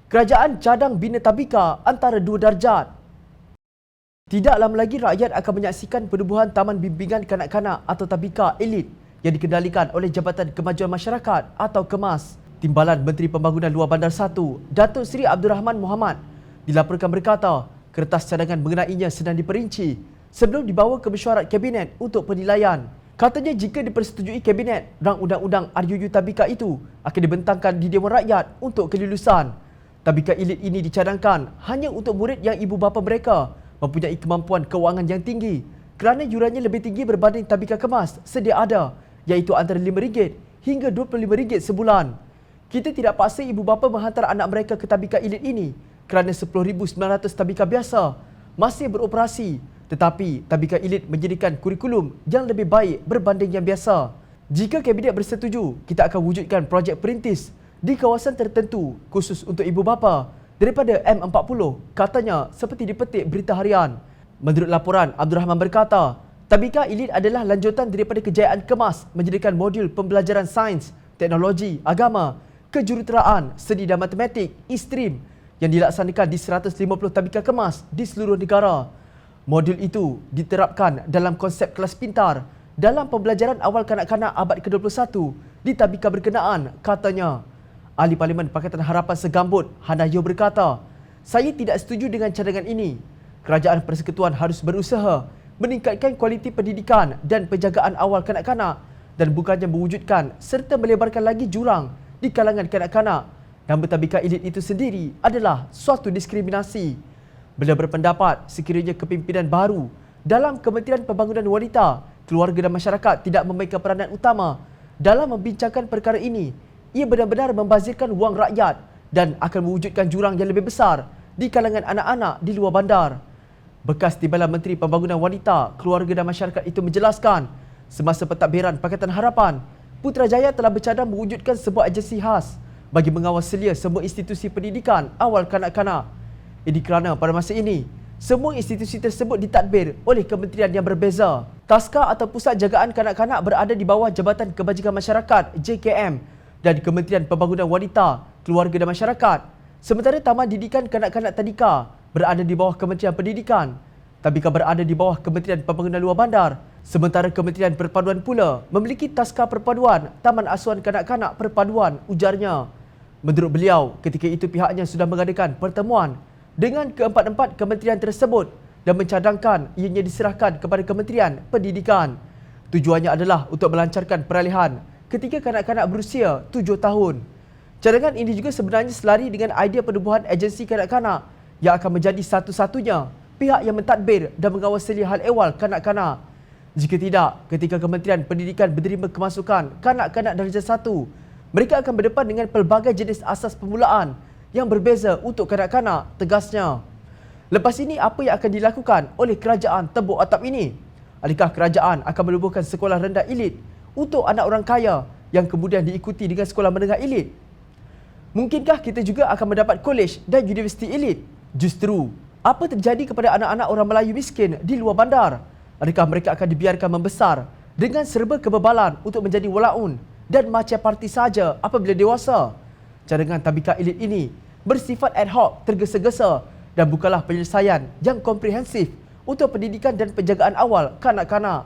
Kerajaan cadang bina tabika antara dua darjat. Tidak lama lagi rakyat akan menyaksikan penubuhan Taman Bimbingan Kanak-kanak atau tabika elit yang dikendalikan oleh Jabatan Kemajuan Masyarakat atau KEMAS. Timbalan Menteri Pembangunan Luar Bandar 1, Datuk Seri Abdul Rahman Mohamad, dilaporkan berkata kertas cadangan mengenainya sedang diperinci sebelum dibawa ke mesyuarat Kabinet untuk penilaian. Katanya jika dipersetujui Kabinet, rang undang-undang RUU Tabika itu akan dibentangkan di Dewan Rakyat untuk kelulusan. Tabika elit ini dicadangkan hanya untuk murid yang ibu bapa mereka mempunyai kemampuan kewangan yang tinggi kerana yurannya lebih tinggi berbanding tabika kemas sedia ada, iaitu antara RM5 hingga RM25 sebulan. Kita tidak paksa ibu bapa menghantar anak mereka ke tabika elit ini kerana 10,900 tabika biasa masih beroperasi, tetapi tabika elit menjadikan kurikulum yang lebih baik berbanding yang biasa. Jika Kabinet bersetuju, kita akan wujudkan projek perintis di kawasan tertentu khusus untuk ibu bapa daripada M40, katanya seperti dipetik Berita Harian. Menurut laporan, Abdul Rahman berkata, tabika elit adalah lanjutan daripada kejayaan KEMAS menjadikan modul pembelajaran sains, teknologi, agama, kejuruteraan, seni dan matematik, E-Stream yang dilaksanakan di 150 tabika KEMAS di seluruh negara. Modul itu diterapkan dalam konsep kelas pintar dalam pembelajaran awal kanak-kanak abad ke-21 di tabika berkenaan, katanya. Ahli Parlimen Pakatan Harapan Segambut, Hannah Yeoh berkata, saya tidak setuju dengan cadangan ini. Kerajaan Persekutuan harus berusaha meningkatkan kualiti pendidikan dan penjagaan awal kanak-kanak dan bukannya mewujudkan serta melebarkan lagi jurang di kalangan kanak-kanak. Nama tabika elit itu sendiri adalah suatu diskriminasi. Beliau berpendapat sekiranya kepimpinan baru dalam Kementerian Pembangunan Wanita, Keluarga dan Masyarakat tidak memainkan peranan utama dalam membincangkan perkara ini, ia benar-benar membazirkan wang rakyat dan akan mewujudkan jurang yang lebih besar di kalangan anak-anak di luar bandar. Bekas Timbalan Menteri Pembangunan Wanita, Keluarga dan Masyarakat itu menjelaskan, semasa pentadbiran Pakatan Harapan, Putrajaya telah bercadang mewujudkan sebuah agensi khas bagi mengawal selia semua institusi pendidikan awal kanak-kanak. Ini kerana pada masa ini, semua institusi tersebut ditadbir oleh kementerian yang berbeza. Taska atau Pusat Jagaan Kanak-kanak berada di bawah Jabatan Kebajikan Masyarakat JKM dan Kementerian Pembangunan Wanita, Keluarga dan Masyarakat. Sementara Taman Didikan Kanak-kanak Tadika berada di bawah Kementerian Pendidikan. Tabika berada di bawah Kementerian Pembangunan Luar Bandar. Sementara Kementerian Perpaduan pula memiliki Taska Perpaduan Taman Asuhan Kanak-kanak Perpaduan, ujarnya. Menurut beliau, ketika itu pihaknya sudah mengadakan pertemuan dengan keempat-empat kementerian tersebut dan mencadangkan ianya diserahkan kepada Kementerian Pendidikan. Tujuannya adalah untuk melancarkan peralihan ketika kanak-kanak berusia 7 tahun. Cadangan ini juga sebenarnya selari dengan idea penubuhan agensi kanak-kanak yang akan menjadi satu-satunya pihak yang mentadbir dan mengawal selia hal ehwal kanak-kanak. Jika tidak, ketika Kementerian Pendidikan menerima kemasukan kanak-kanak darjah 1, mereka akan berdepan dengan pelbagai jenis asas permulaan yang berbeza untuk kanak-kanak, tegasnya. Lepas ini, apa yang akan dilakukan oleh kerajaan tembok atap ini? Adakah kerajaan akan menubuhkan sekolah rendah elit untuk anak orang kaya yang kemudian diikuti dengan sekolah menengah elit? Mungkinkah kita juga akan mendapat kolej dan universiti elit? Justru, apa terjadi kepada anak-anak orang Melayu miskin di luar bandar? Adakah mereka akan dibiarkan membesar dengan serba kebebalan untuk menjadi walaun dan macam parti saja apabila dewasa? Cadangan tabika elit ini bersifat ad hoc, tergesa-gesa dan bukanlah penyelesaian yang komprehensif untuk pendidikan dan penjagaan awal kanak-kanak.